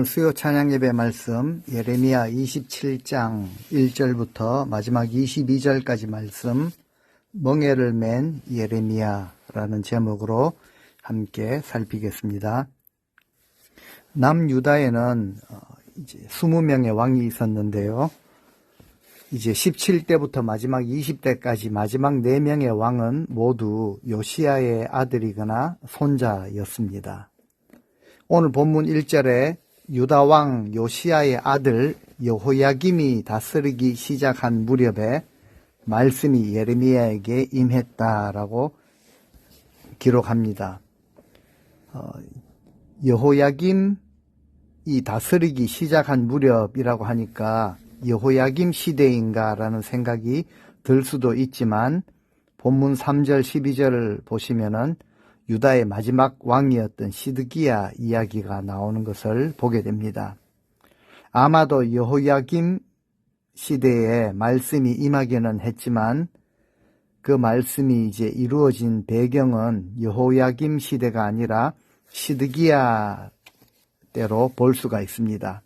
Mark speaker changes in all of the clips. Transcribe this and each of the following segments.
Speaker 1: 수요 찬양예배 말씀 예레미야 27장 1절부터 마지막 22절까지 말씀 멍에를 맨 예레미야라는 제목으로 함께 살피겠습니다. 남유다에는 이제 20명의 왕이 있었는데요. 이제 17대부터 마지막 20대까지 마지막 4명의 왕은 모두 요시야의 아들이거나 손자였습니다. 오늘 본문 1절에 유다 왕 요시야의 아들 여호야김이 다스리기 시작한 무렵에 말씀이 예레미야에게 임했다라고 기록합니다. 여호야김이 다스리기 시작한 무렵이라고 하니까 여호야김 시대인가라는 생각이 들 수도 있지만 본문 3절 12절을 보시면은 유다의 마지막 왕이었던 시드기야 이야기가 나오는 것을 보게 됩니다. 아마도 여호야김 시대에 말씀이 임하기는 했지만 그 말씀이 이제 이루어진 배경은 여호야김 시대가 아니라 시드기야 때로 볼 수가 있습니다.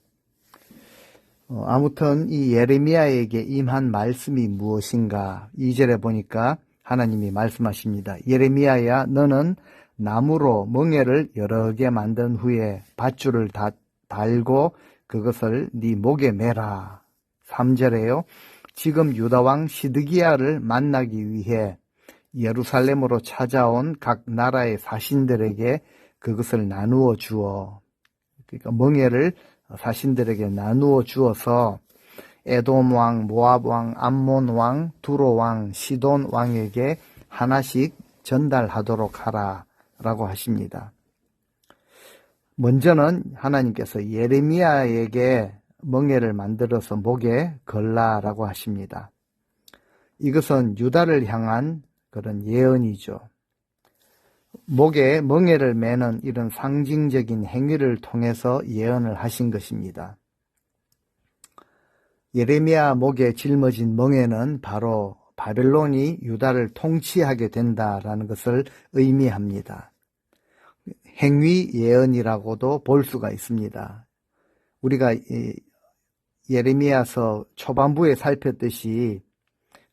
Speaker 1: 아무튼 이 예레미야에게 임한 말씀이 무엇인가 2절에 보니까 하나님이 말씀하십니다. 예레미야야, 너는 나무로 멍에를 여러 개 만든 후에 밧줄을 달고 그것을 네 목에 매라. 3절에요. 지금 유다왕 시드기야를 만나기 위해 예루살렘으로 찾아온 각 나라의 사신들에게 그것을 나누어 주어. 그러니까 멍에를 사신들에게 나누어 주어서 에돔 왕, 모압 왕, 암몬 왕, 두로 왕, 시돈 왕에게 하나씩 전달하도록 하라 라고 하십니다. 먼저는 하나님께서 예레미야에게 멍에를 만들어서 목에 걸라라고 하십니다. 이것은 유다를 향한 그런 예언이죠. 목에 멍에를 매는 이런 상징적인 행위를 통해서 예언을 하신 것입니다. 예레미야 목에 짊어진 멍에는 바로 바벨론이 유다를 통치하게 된다라는 것을 의미합니다. 행위 예언이라고도 볼 수가 있습니다. 우리가 예레미야서 초반부에 살폈듯이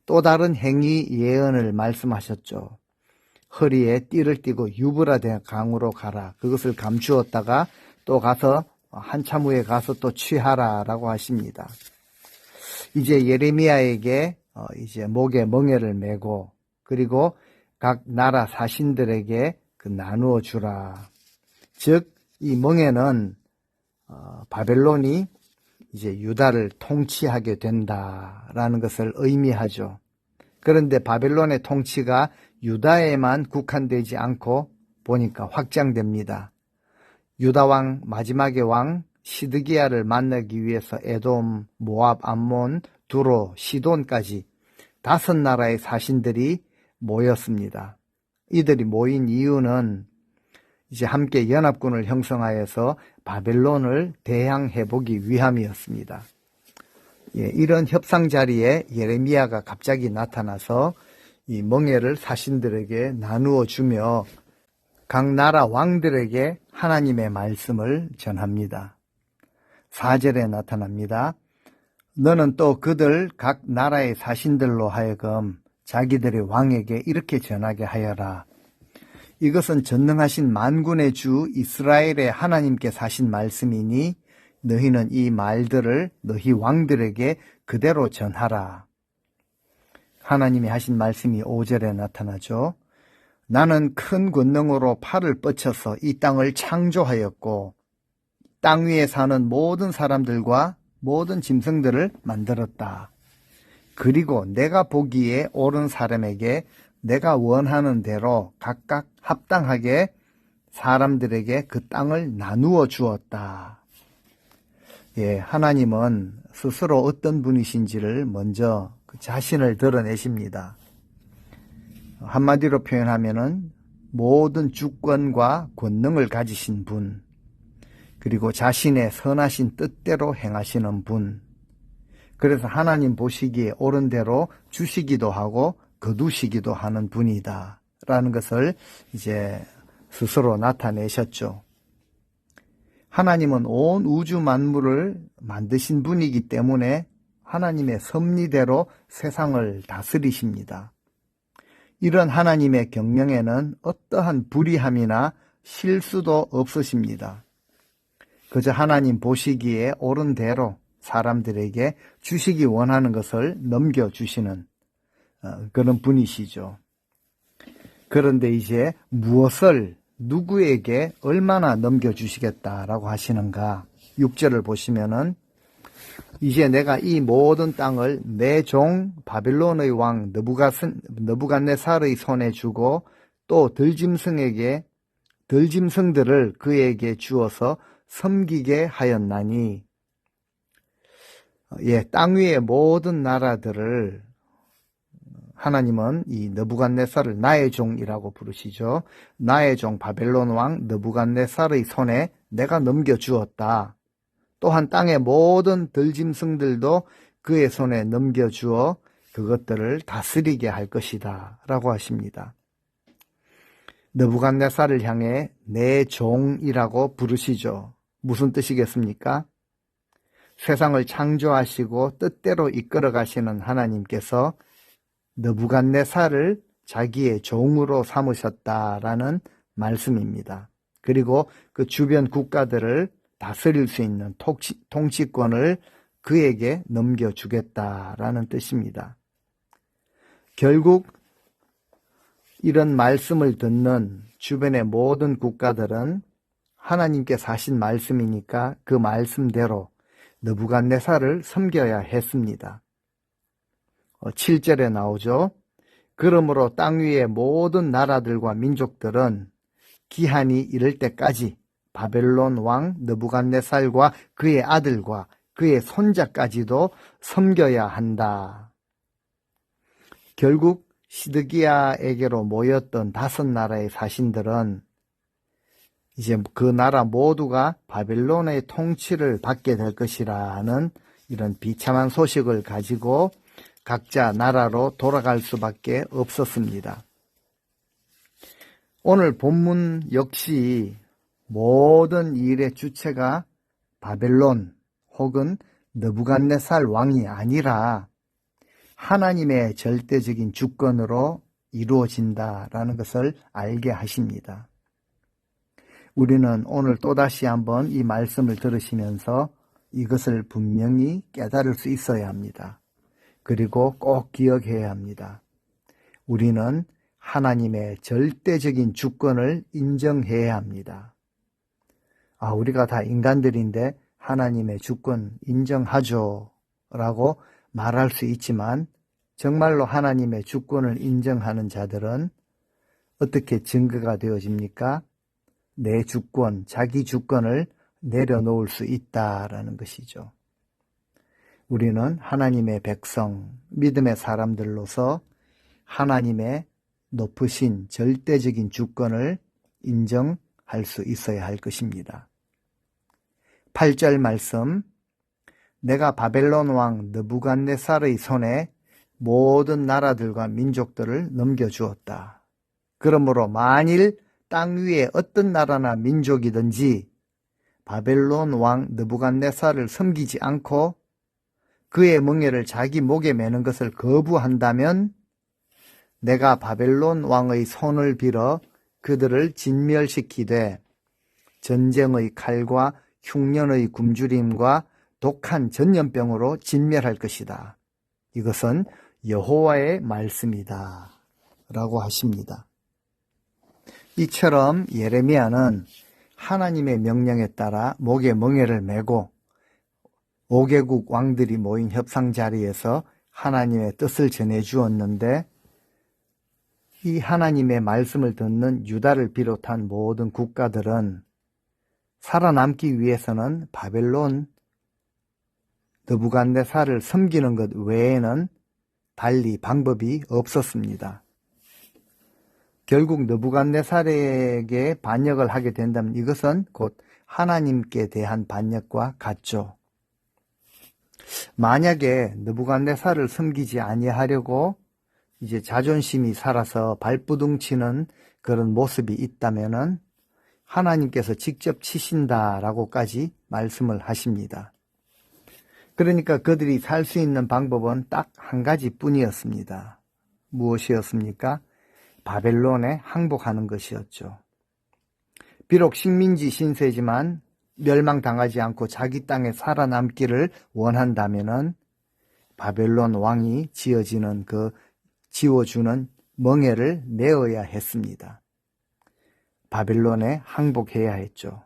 Speaker 1: 또 다른 행위 예언을 말씀하셨죠. 허리에 띠를 띠고 유브라데 강으로 가라. 그것을 감추었다가 또 가서 한참 후에 가서 또 취하라라고 하십니다. 이제 예레미야에게 이제 목에 멍에를 메고 그리고 각 나라 사신들에게 그 나누어 주라. 즉 이 멍에는 바벨론이 이제 유다를 통치하게 된다라는 것을 의미하죠. 그런데 바벨론의 통치가 유다에만 국한되지 않고 보니까 확장됩니다. 유다 왕 마지막의 왕 시드기야를 만나기 위해서 에돔, 모압, 암몬, 두로, 시돈까지 5나라의 사신들이 모였습니다. 이들이 모인 이유는 이제 함께 연합군을 형성하여서 바벨론을 대항해보기 위함이었습니다. 이런 협상 자리에 예레미야가 갑자기 나타나서 이 멍에를 사신들에게 나누어 주며 각 나라 왕들에게 하나님의 말씀을 전합니다. 4절에 나타납니다. 너는 또 그들 각 나라의 사신들로 하여금 자기들의 왕에게 이렇게 전하게 하여라. 이것은 전능하신 만군의 주 이스라엘의 하나님께 하신 말씀이니 너희는 이 말들을 너희 왕들에게 그대로 전하라. 하나님이 하신 말씀이 5절에 나타나죠. 나는 큰 권능으로 팔을 뻗쳐서 이 땅을 창조하였고 땅 위에 사는 모든 사람들과 모든 짐승들을 만들었다. 그리고 내가 보기에 옳은 사람에게 내가 원하는 대로 각각 합당하게 사람들에게 그 땅을 나누어 주었다. 하나님은 스스로 어떤 분이신지를 먼저 자신을 드러내십니다. 한마디로 표현하면은 모든 주권과 권능을 가지신 분, 그리고 자신의 선하신 뜻대로 행하시는 분, 그래서 하나님 보시기에 옳은 대로 주시기도 하고 거두시기도 하는 분이다 라는 것을 이제 스스로 나타내셨죠. 하나님은 온 우주 만물을 만드신 분이기 때문에 하나님의 섭리대로 세상을 다스리십니다. 이런 하나님의 경영에는 어떠한 불의함이나 실수도 없으십니다. 그저 하나님 보시기에 옳은 대로 사람들에게 주시기 원하는 것을 넘겨주시는 그런 분이시죠. 그런데 이제 무엇을 누구에게 얼마나 넘겨주시겠다라고 하시는가? 6절을 보시면은 이제 내가 이 모든 땅을 내 종 바벨론의 왕 느부갓네살의 손에 주고 또 들짐승들을 그에게 주어서 섬기게 하였나니, 땅 위의 모든 나라들을 하나님은 이 느부갓네살을 나의 종이라고 부르시죠. 나의 종 바벨론 왕 느부갓네살의 손에 내가 넘겨주었다. 또한 땅의 모든 들짐승들도 그의 손에 넘겨주어 그것들을 다스리게 할 것이다 라고 하십니다. 느부갓네살을 향해 내 종이라고 부르시죠. 무슨 뜻이겠습니까? 세상을 창조하시고 뜻대로 이끌어 가시는 하나님께서 느부갓네살을 자기의 종으로 삼으셨다라는 말씀입니다. 그리고 그 주변 국가들을 다스릴 수 있는 통치권을 그에게 넘겨주겠다라는 뜻입니다. 결국 이런 말씀을 듣는 주변의 모든 국가들은 하나님께서 하신 말씀이니까 그 말씀대로 느부갓네살을 섬겨야 했습니다. 7절에 나오죠. 그러므로 땅 위의 모든 나라들과 민족들은 기한이 이를 때까지 바벨론 왕 느부갓네살과 그의 아들과 그의 손자까지도 섬겨야 한다. 결국 시드기야에게로 모였던 5나라의 사신들은 이제 그 나라 모두가 바벨론의 통치를 받게 될 것이라는 이런 비참한 소식을 가지고 각자 나라로 돌아갈 수밖에 없었습니다. 오늘 본문 역시 모든 일의 주체가 바벨론 혹은 느부갓네살 왕이 아니라 하나님의 절대적인 주권으로 이루어진다라는 것을 알게 하십니다. 우리는 오늘 또다시 한번 이 말씀을 들으시면서 이것을 분명히 깨달을 수 있어야 합니다. 그리고 꼭 기억해야 합니다. 우리는 하나님의 절대적인 주권을 인정해야 합니다. 우리가 다 인간들인데 하나님의 주권 인정하죠 라고 말할 수 있지만 정말로 하나님의 주권을 인정하는 자들은 어떻게 증거가 되어집니까? 내 주권, 자기 주권을 내려놓을 수 있다라는 것이죠. 우리는 하나님의 백성, 믿음의 사람들로서 하나님의 높으신 절대적인 주권을 인정할 수 있어야 할 것입니다. 8절 말씀, 내가 바벨론 왕 느부갓네살의 손에 모든 나라들과 민족들을 넘겨주었다. 그러므로 만일 땅 위에 어떤 나라나 민족이든지 바벨론 왕 느부갓네살을 섬기지 않고 그의 멍에를 자기 목에 매는 것을 거부한다면 내가 바벨론 왕의 손을 빌어 그들을 진멸시키되 전쟁의 칼과 흉년의 굶주림과 독한 전염병으로 진멸할 것이다. 이것은 여호와의 말씀이다 라고 하십니다. 이처럼 예레미야는 하나님의 명령에 따라 목에 멍에를 메고 5개국 왕들이 모인 협상 자리에서 하나님의 뜻을 전해주었는데 이 하나님의 말씀을 듣는 유다를 비롯한 모든 국가들은 살아남기 위해서는 바벨론 느부갓네살을 섬기는 것 외에는 달리 방법이 없었습니다. 결국 느부갓네살에게 반역을 하게 된다면 이것은 곧 하나님께 대한 반역과 같죠. 만약에 느부갓네살을 섬기지 아니하려고 이제 자존심이 살아서 발부둥치는 그런 모습이 있다면은 하나님께서 직접 치신다라고까지 말씀을 하십니다. 그러니까 그들이 살 수 있는 방법은 딱 한 가지뿐이었습니다. 무엇이었습니까? 바벨론에 항복하는 것이었죠. 비록 식민지 신세지만 멸망당하지 않고 자기 땅에 살아남기를 원한다면은 바벨론 왕이 지어주는 멍에를 메어야 했습니다. 바벨론에 항복해야 했죠.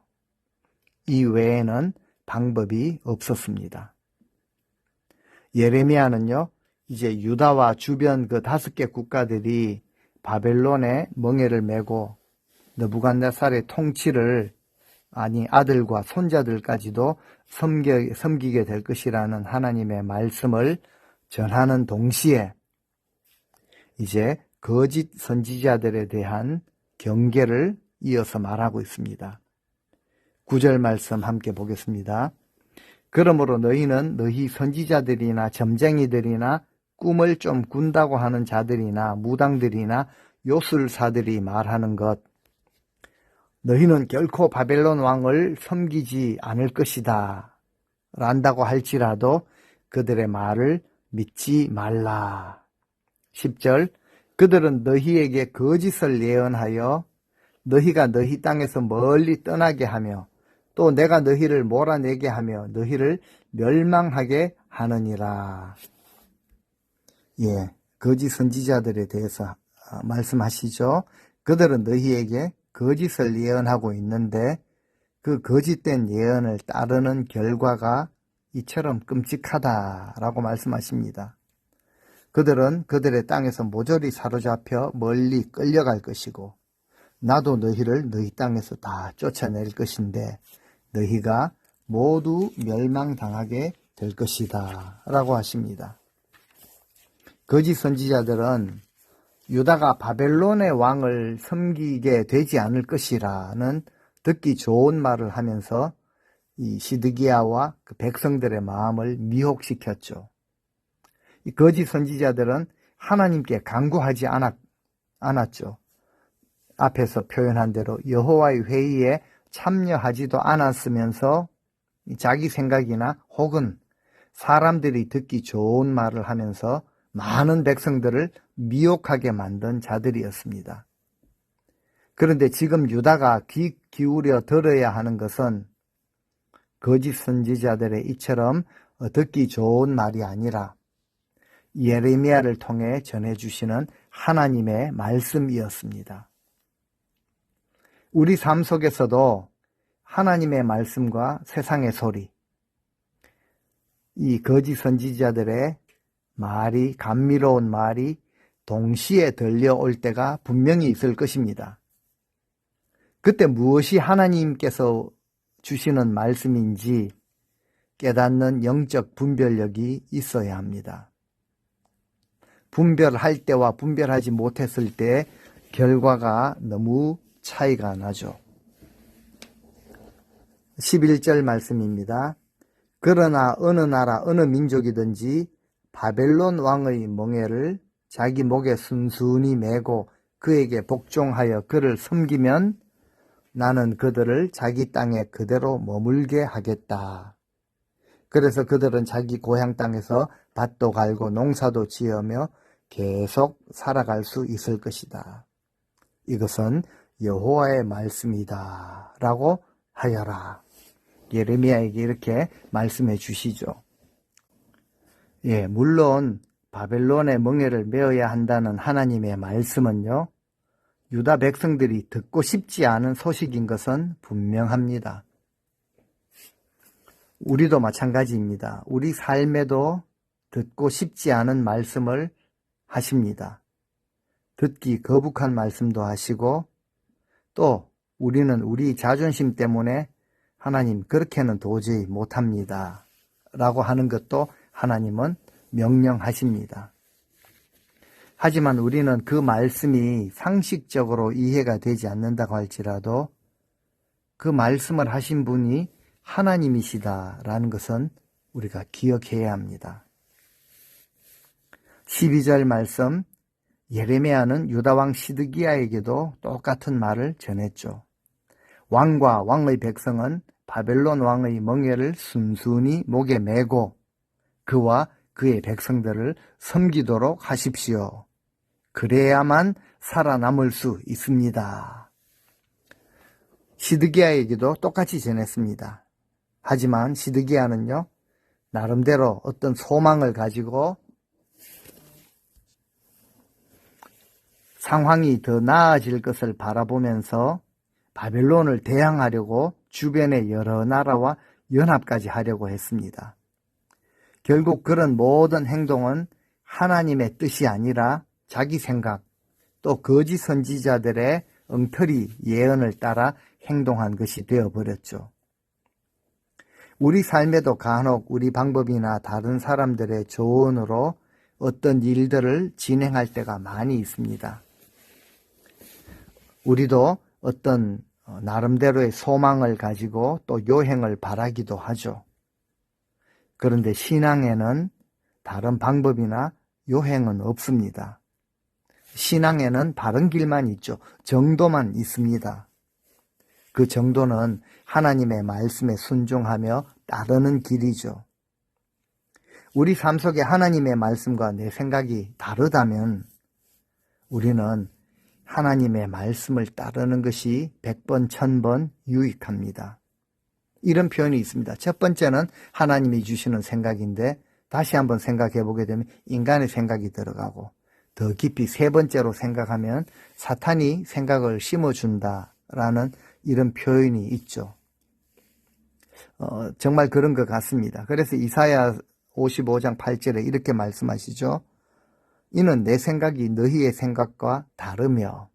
Speaker 1: 이 외에는 방법이 없었습니다. 예레미야는요, 이제 유다와 주변 그 5개 국가들이 바벨론에 멍에를 메고 느부갓네살의 통치를 아들과 손자들까지도 섬기게 될 것이라는 하나님의 말씀을 전하는 동시에 이제 거짓 선지자들에 대한 경계를 이어서 말하고 있습니다. 9절 말씀 함께 보겠습니다. 그러므로 너희는 너희 선지자들이나 점쟁이들이나 꿈을 좀 꾼다고 하는 자들이나 무당들이나 요술사들이 말하는 것, 너희는 결코 바벨론 왕을 섬기지 않을 것이다 란다고 할지라도 그들의 말을 믿지 말라. 10절, 그들은 너희에게 거짓을 예언하여 너희가 너희 땅에서 멀리 떠나게 하며 또 내가 너희를 몰아내게 하며 너희를 멸망하게 하느니라. 예, 거짓 선지자들에 대해서 말씀하시죠. 그들은 너희에게 거짓을 예언하고 있는데 그 거짓된 예언을 따르는 결과가 이처럼 끔찍하다라고 말씀하십니다. 그들은 그들의 땅에서 모조리 사로잡혀 멀리 끌려갈 것이고 나도 너희를 너희 땅에서 다 쫓아낼 것인데 너희가 모두 멸망당하게 될 것이다 라고 하십니다. 거짓 선지자들은 유다가 바벨론의 왕을 섬기게 되지 않을 것이라는 듣기 좋은 말을 하면서 이 시드기야와 그 백성들의 마음을 미혹시켰죠. 이 거짓 선지자들은 하나님께 간구하지 않았죠. 앞에서 표현한 대로 여호와의 회의에 참여하지도 않았으면서 자기 생각이나 혹은 사람들이 듣기 좋은 말을 하면서 많은 백성들을 미혹하게 만든 자들이었습니다. 그런데 지금 유다가 귀 기울여 들어야 하는 것은 거짓 선지자들의 이처럼 듣기 좋은 말이 아니라 예레미야를 통해 전해주시는 하나님의 말씀이었습니다. 우리 삶 속에서도 하나님의 말씀과 세상의 소리, 이 거짓 선지자들의 말이, 감미로운 말이 동시에 들려올 때가 분명히 있을 것입니다. 그때 무엇이 하나님께서 주시는 말씀인지 깨닫는 영적 분별력이 있어야 합니다. 분별할 때와 분별하지 못했을 때 결과가 너무 차이가 나죠. 11절 말씀입니다. 그러나 어느 나라 어느 민족이든지 바벨론 왕의 멍에를 자기 목에 순순히 메고 그에게 복종하여 그를 섬기면 나는 그들을 자기 땅에 그대로 머물게 하겠다. 그래서 그들은 자기 고향 땅에서 밭도 갈고 농사도 지으며 계속 살아갈 수 있을 것이다. 이것은 여호와의 말씀이다 라고 하여라. 예레미야에게 이렇게 말씀해 주시죠. 예, 물론 바벨론의 멍에를 메어야 한다는 하나님의 말씀은요, 유다 백성들이 듣고 싶지 않은 소식인 것은 분명합니다. 우리도 마찬가지입니다. 우리 삶에도 듣고 싶지 않은 말씀을 하십니다. 듣기 거북한 말씀도 하시고 또 우리는 우리 자존심 때문에 하나님 그렇게는 도저히 못합니다 라고 하는 것도 하나님은 명령하십니다. 하지만 우리는 그 말씀이 상식적으로 이해가 되지 않는다고 할지라도 그 말씀을 하신 분이 하나님이시다라는 것은 우리가 기억해야 합니다. 12절 말씀, 예레미야는 유다왕 시드기야에게도 똑같은 말을 전했죠. 왕과 왕의 백성은 바벨론 왕의 멍에를 순순히 목에 메고 그와 그의 백성들을 섬기도록 하십시오. 그래야만 살아남을 수 있습니다. 시드기야에게도 똑같이 전했습니다. 하지만 시드기야는요, 나름대로 어떤 소망을 가지고 상황이 더 나아질 것을 바라보면서 바벨론을 대항하려고 주변의 여러 나라와 연합까지 하려고 했습니다. 결국 그런 모든 행동은 하나님의 뜻이 아니라 자기 생각, 또 거짓 선지자들의 엉터리 예언을 따라 행동한 것이 되어버렸죠. 우리 삶에도 간혹 우리 방법이나 다른 사람들의 조언으로 어떤 일들을 진행할 때가 많이 있습니다. 우리도 어떤 나름대로의 소망을 가지고 또 요행을 바라기도 하죠. 그런데 신앙에는 다른 방법이나 요행은 없습니다. 신앙에는 바른 길만 있죠. 정도만 있습니다. 그 정도는 하나님의 말씀에 순종하며 따르는 길이죠. 우리 삶 속에 하나님의 말씀과 내 생각이 다르다면 우리는 하나님의 말씀을 따르는 것이 100번, 1000번 유익합니다. 이런 표현이 있습니다. 첫 번째는 하나님이 주시는 생각인데 다시 한번 생각해 보게 되면 인간의 생각이 들어가고 더 깊이 세 번째로 생각하면 사탄이 생각을 심어준다라는 이런 표현이 있죠. 정말 그런 것 같습니다. 그래서 이사야 55장 8절에 이렇게 말씀하시죠. 이는 내 생각이 너희의 생각과 다르며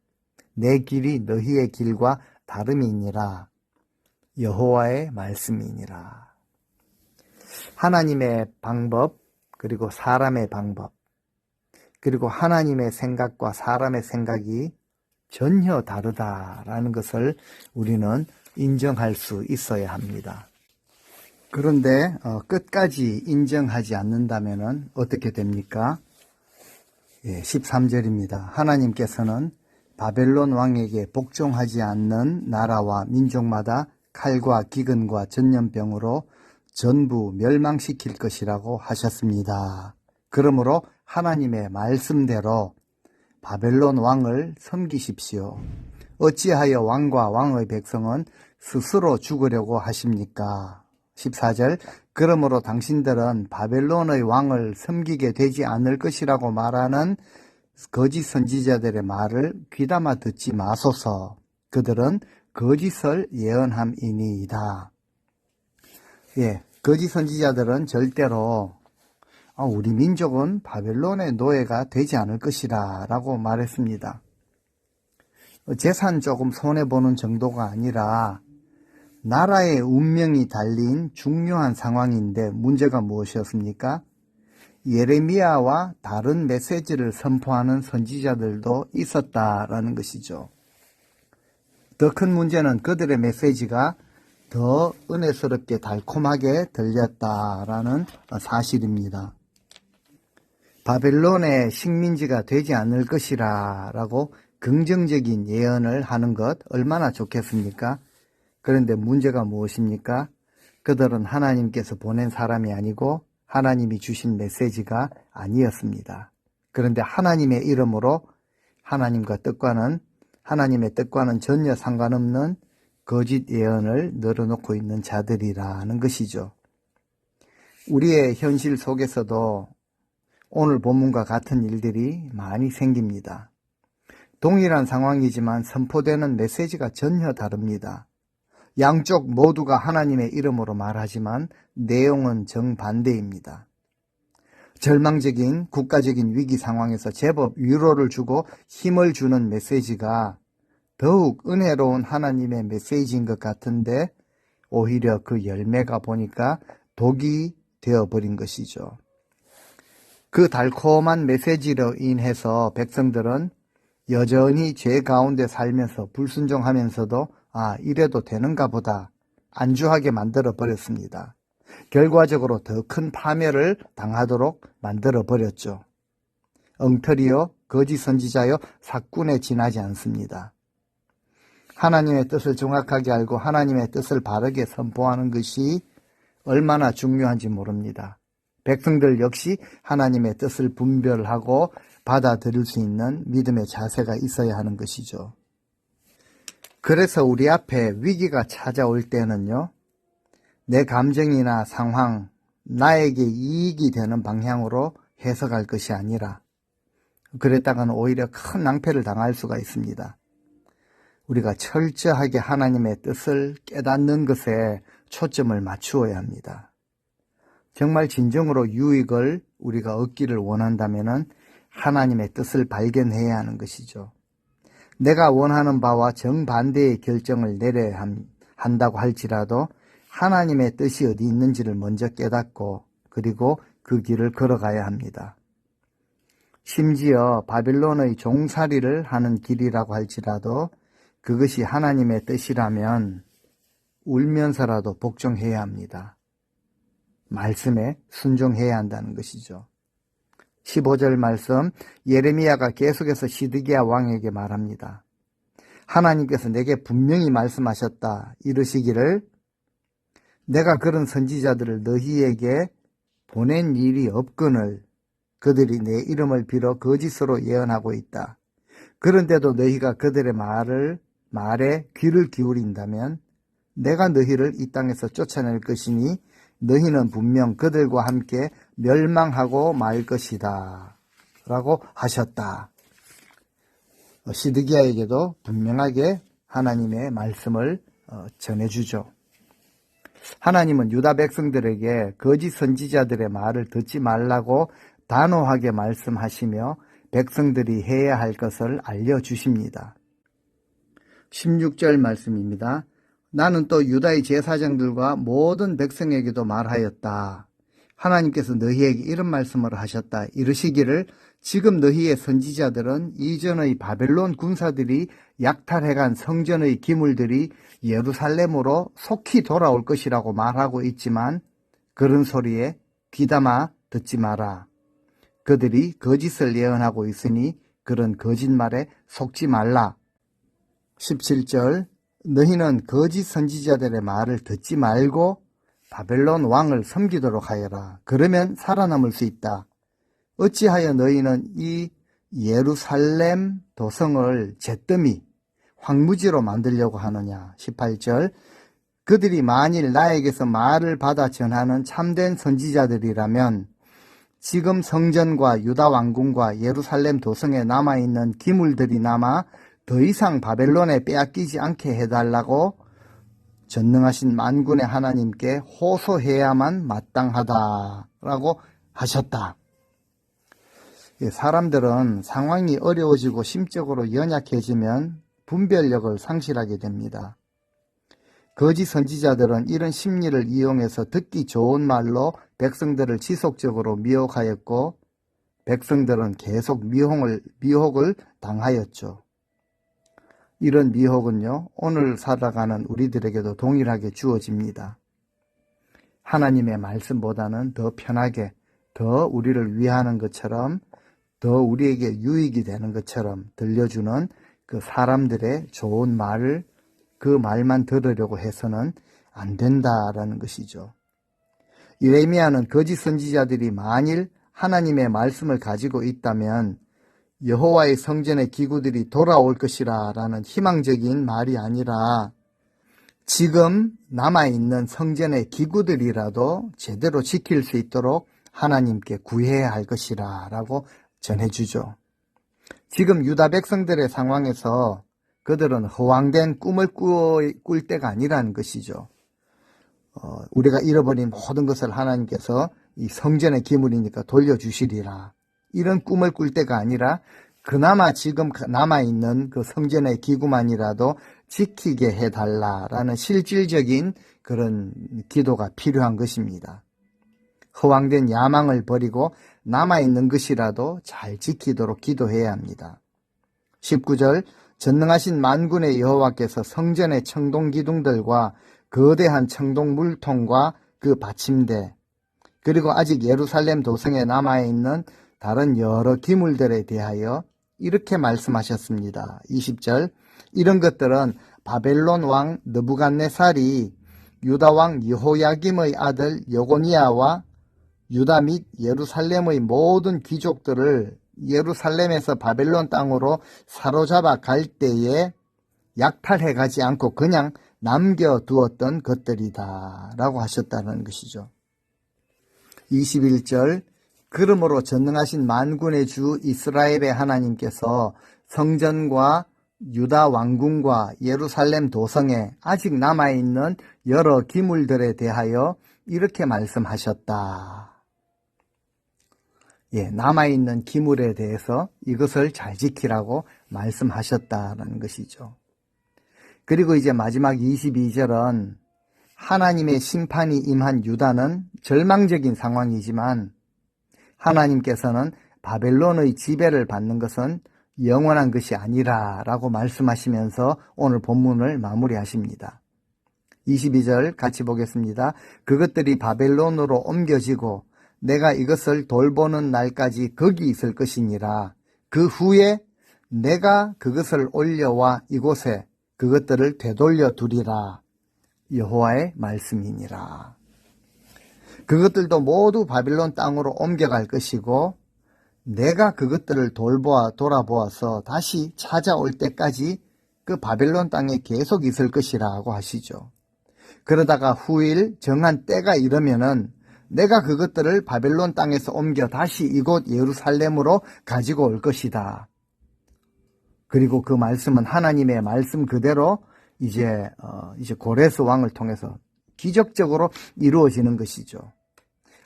Speaker 1: 내 길이 너희의 길과 다름이니라. 여호와의 말씀이니라. 하나님의 방법, 그리고 사람의 방법, 그리고 하나님의 생각과 사람의 생각이 전혀 다르다라는 것을 우리는 인정할 수 있어야 합니다. 그런데 끝까지 인정하지 않는다면 어떻게 됩니까? 13절입니다. 하나님께서는 바벨론 왕에게 복종하지 않는 나라와 민족마다 칼과 기근과 전염병으로 전부 멸망시킬 것이라고 하셨습니다. 그러므로 하나님의 말씀대로 바벨론 왕을 섬기십시오. 어찌하여 왕과 왕의 백성은 스스로 죽으려고 하십니까? 14절 그러므로 당신들은 바벨론의 왕을 섬기게 되지 않을 것이라고 말하는 거짓 선지자들의 말을 귀담아 듣지 마소서. 그들은 거짓을 예언함이니이다. 거짓 선지자들은 절대로 우리 민족은 바벨론의 노예가 되지 않을 것이라 라고 말했습니다. 재산 조금 손해보는 정도가 아니라 나라의 운명이 달린 중요한 상황인데 문제가 무엇이었습니까? 예레미야와 다른 메시지를 선포하는 선지자들도 있었다라는 것이죠. 더 큰 문제는 그들의 메시지가 더 은혜스럽게 달콤하게 들렸다라는 사실입니다. 바벨론의 식민지가 되지 않을 것이라 라고 긍정적인 예언을 하는 것 얼마나 좋겠습니까? 그런데 문제가 무엇입니까? 그들은 하나님께서 보낸 사람이 아니고 하나님이 주신 메시지가 아니었습니다. 그런데 하나님의 이름으로 하나님의 뜻과는 전혀 상관없는 거짓 예언을 늘어놓고 있는 자들이라는 것이죠. 우리의 현실 속에서도 오늘 본문과 같은 일들이 많이 생깁니다. 동일한 상황이지만 선포되는 메시지가 전혀 다릅니다. 양쪽 모두가 하나님의 이름으로 말하지만 내용은 정반대입니다. 절망적인 국가적인 위기 상황에서 제법 위로를 주고 힘을 주는 메시지가 더욱 은혜로운 하나님의 메시지인 것 같은데 오히려 그 열매가 보니까 독이 되어버린 것이죠. 그 달콤한 메시지로 인해서 백성들은 여전히 죄 가운데 살면서 불순종하면서도 이래도 되는가 보다 안주하게 만들어 버렸습니다. 결과적으로 더 큰 파멸을 당하도록 만들어 버렸죠. 엉터리요, 거짓 선지자요, 사꾼에 지나지 않습니다. 하나님의 뜻을 정확하게 알고 하나님의 뜻을 바르게 선포하는 것이 얼마나 중요한지 모릅니다. 백성들 역시 하나님의 뜻을 분별하고 받아들일 수 있는 믿음의 자세가 있어야 하는 것이죠. 그래서 우리 앞에 위기가 찾아올 때는요, 내 감정이나 상황, 나에게 이익이 되는 방향으로 해석할 것이 아니라 그랬다가는 오히려 큰 낭패를 당할 수가 있습니다. 우리가 철저하게 하나님의 뜻을 깨닫는 것에 초점을 맞추어야 합니다. 정말 진정으로 유익을 우리가 얻기를 원한다면 하나님의 뜻을 발견해야 하는 것이죠. 내가 원하는 바와 정반대의 결정을 내려야 한다고 할지라도 하나님의 뜻이 어디 있는지를 먼저 깨닫고 그리고 그 길을 걸어가야 합니다. 심지어 바빌론의 종살이를 하는 길이라고 할지라도 그것이 하나님의 뜻이라면 울면서라도 복종해야 합니다. 말씀에 순종해야 한다는 것이죠. 15절 말씀, 예레미야가 계속해서 시드기야 왕에게 말합니다. 하나님께서 내게 분명히 말씀하셨다. 이르시기를 내가 그런 선지자들을 너희에게 보낸 일이 없거늘 그들이 내 이름을 빌어 거짓으로 예언하고 있다. 그런데도 너희가 그들의 말에 귀를 기울인다면 내가 너희를 이 땅에서 쫓아낼 것이니 너희는 분명 그들과 함께 멸망하고 말 것이다. 라고 하셨다. 시드기야에게도 분명하게 하나님의 말씀을 전해주죠. 하나님은 유다 백성들에게 거짓 선지자들의 말을 듣지 말라고 단호하게 말씀하시며 백성들이 해야 할 것을 알려주십니다. 16절 말씀입니다. 나는 또 유다의 제사장들과 모든 백성에게도 말하였다. 하나님께서 너희에게 이런 말씀을 하셨다. 이르시기를 지금 너희의 선지자들은 이전의 바벨론 군사들이 약탈해간 성전의 기물들이 예루살렘으로 속히 돌아올 것이라고 말하고 있지만 그런 소리에 귀담아 듣지 마라. 그들이 거짓을 예언하고 있으니 그런 거짓말에 속지 말라. 17절 너희는 거짓 선지자들의 말을 듣지 말고 바벨론 왕을 섬기도록 하여라. 그러면 살아남을 수 있다. 어찌하여 너희는 이 예루살렘 도성을 잿더미 황무지로 만들려고 하느냐. 18절 그들이 만일 나에게서 말을 받아 전하는 참된 선지자들이라면 지금 성전과 유다 왕궁과 예루살렘 도성에 남아있는 기물들이 남아 더 이상 바벨론에 빼앗기지 않게 해달라고 전능하신 만군의 하나님께 호소해야만 마땅하다라고 하셨다. 사람들은 상황이 어려워지고 심적으로 연약해지면 분별력을 상실하게 됩니다. 거짓 선지자들은 이런 심리를 이용해서 듣기 좋은 말로 백성들을 지속적으로 미혹하였고 백성들은 계속 미혹을 당하였죠. 이런 미혹은요, 오늘 살아가는 우리들에게도 동일하게 주어집니다. 하나님의 말씀보다는 더 편하게, 더 우리를 위하는 것처럼, 더 우리에게 유익이 되는 것처럼 들려주는 그 사람들의 좋은 말을, 그 말만 들으려고 해서는 안 된다라는 것이죠. 예레미야는 거짓 선지자들이 만일 하나님의 말씀을 가지고 있다면 여호와의 성전의 기구들이 돌아올 것이라 라는 희망적인 말이 아니라 지금 남아있는 성전의 기구들이라도 제대로 지킬 수 있도록 하나님께 구해야 할 것이라 라고 전해주죠. 지금 유다 백성들의 상황에서 그들은 허황된 꿈을 꿀 때가 아니라는 것이죠. 우리가 잃어버린 모든 것을 하나님께서 이 성전의 기물이니까 돌려주시리라. 이런 꿈을 꿀 때가 아니라 그나마 지금 남아있는 그 성전의 기구만이라도 지키게 해달라라는 실질적인 그런 기도가 필요한 것입니다. 허황된 야망을 버리고 남아있는 것이라도 잘 지키도록 기도해야 합니다. 19절 전능하신 만군의 여호와께서 성전의 청동 기둥들과 거대한 청동 물통과 그 받침대 그리고 아직 예루살렘 도성에 남아있는 다른 여러 기물들에 대하여 이렇게 말씀하셨습니다. 20절 이런 것들은 바벨론 왕 느부갓네살이 유다 왕 여호야김의 아들 여고니아와 유다 및 예루살렘의 모든 귀족들을 예루살렘에서 바벨론 땅으로 사로잡아 갈 때에 약탈해 가지 않고 그냥 남겨두었던 것들이다 라고 하셨다는 것이죠. 21절 그러므로 전능하신 만군의 주 이스라엘의 하나님께서 성전과 유다 왕궁과 예루살렘 도성에 아직 남아있는 여러 기물들에 대하여 이렇게 말씀하셨다. 남아있는 기물에 대해서 이것을 잘 지키라고 말씀하셨다는 것이죠. 그리고 이제 마지막 22절은 하나님의 심판이 임한 유다는 절망적인 상황이지만 하나님께서는 바벨론의 지배를 받는 것은 영원한 것이 아니라 라고 말씀하시면서 오늘 본문을 마무리하십니다. 22절 같이 보겠습니다. 그것들이 바벨론으로 옮겨지고 내가 이것을 돌보는 날까지 거기 있을 것이니라. 그 후에 내가 그것을 올려와 이곳에 그것들을 되돌려 두리라. 여호와의 말씀이니라. 그것들도 모두 바벨론 땅으로 옮겨갈 것이고 내가 그것들을 돌아보아서 다시 찾아올 때까지 그 바벨론 땅에 계속 있을 것이라고 하시죠. 그러다가 후일 정한 때가 이르면은 내가 그것들을 바벨론 땅에서 옮겨 다시 이곳 예루살렘으로 가지고 올 것이다. 그리고 그 말씀은 하나님의 말씀 그대로 이제 고레스 왕을 통해서 기적적으로 이루어지는 것이죠.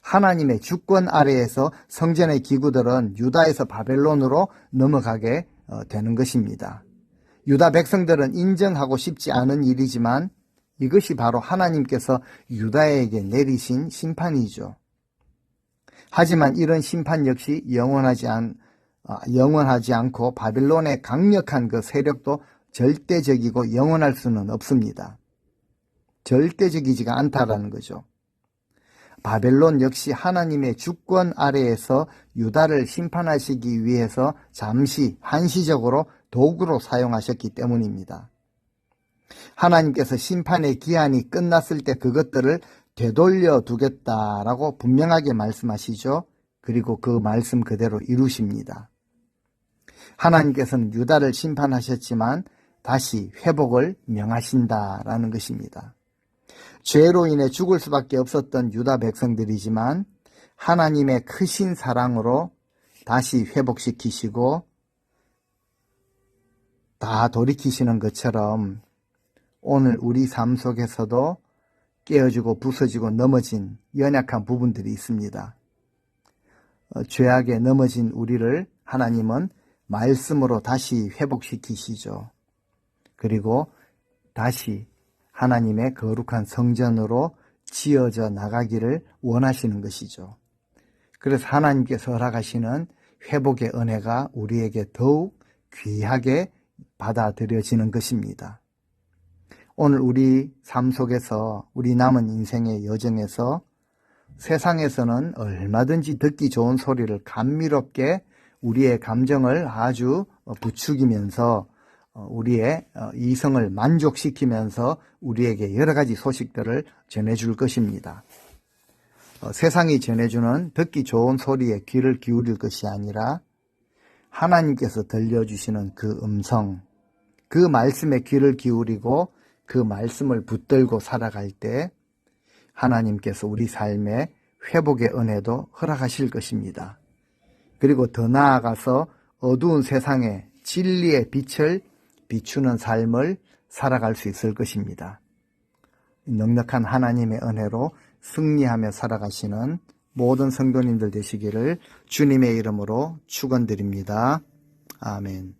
Speaker 1: 하나님의 주권 아래에서 성전의 기구들은 유다에서 바벨론으로 넘어가게 되는 것입니다. 유다 백성들은 인정하고 싶지 않은 일이지만 이것이 바로 하나님께서 유다에게 내리신 심판이죠. 하지만 이런 심판 역시 영원하지 않고 바벨론의 강력한 그 세력도 절대적이고 영원할 수는 없습니다. 절대적이지가 않다라는 거죠. 바벨론 역시 하나님의 주권 아래에서 유다를 심판하시기 위해서 잠시 한시적으로 도구로 사용하셨기 때문입니다. 하나님께서 심판의 기한이 끝났을 때 그것들을 되돌려 두겠다라고 분명하게 말씀하시죠. 그리고 그 말씀 그대로 이루십니다. 하나님께서는 유다를 심판하셨지만 다시 회복을 명하신다라는 것입니다. 죄로 인해 죽을 수밖에 없었던 유다 백성들이지만 하나님의 크신 사랑으로 다시 회복시키시고 다 돌이키시는 것처럼 오늘 우리 삶 속에서도 깨어지고 부서지고 넘어진 연약한 부분들이 있습니다. 죄악에 넘어진 우리를 하나님은 말씀으로 다시 회복시키시죠. 그리고 다시 하나님의 거룩한 성전으로 지어져 나가기를 원하시는 것이죠. 그래서 하나님께서 허락하시는 회복의 은혜가 우리에게 더욱 귀하게 받아들여지는 것입니다. 오늘 우리 삶 속에서 우리 남은 인생의 여정에서 세상에서는 얼마든지 듣기 좋은 소리를 감미롭게 우리의 감정을 아주 부추기면서 우리의 이성을 만족시키면서 우리에게 여러 가지 소식들을 전해줄 것입니다. 세상이 전해주는 듣기 좋은 소리에 귀를 기울일 것이 아니라 하나님께서 들려주시는 그 음성, 그 말씀에 귀를 기울이고 그 말씀을 붙들고 살아갈 때 하나님께서 우리 삶에 회복의 은혜도 허락하실 것입니다. 그리고 더 나아가서 어두운 세상에 진리의 빛을 비추는 삶을 살아갈 수 있을 것입니다. 넉넉한 하나님의 은혜로 승리하며 살아가시는 모든 성도님들 되시기를 주님의 이름으로 축원드립니다. 아멘.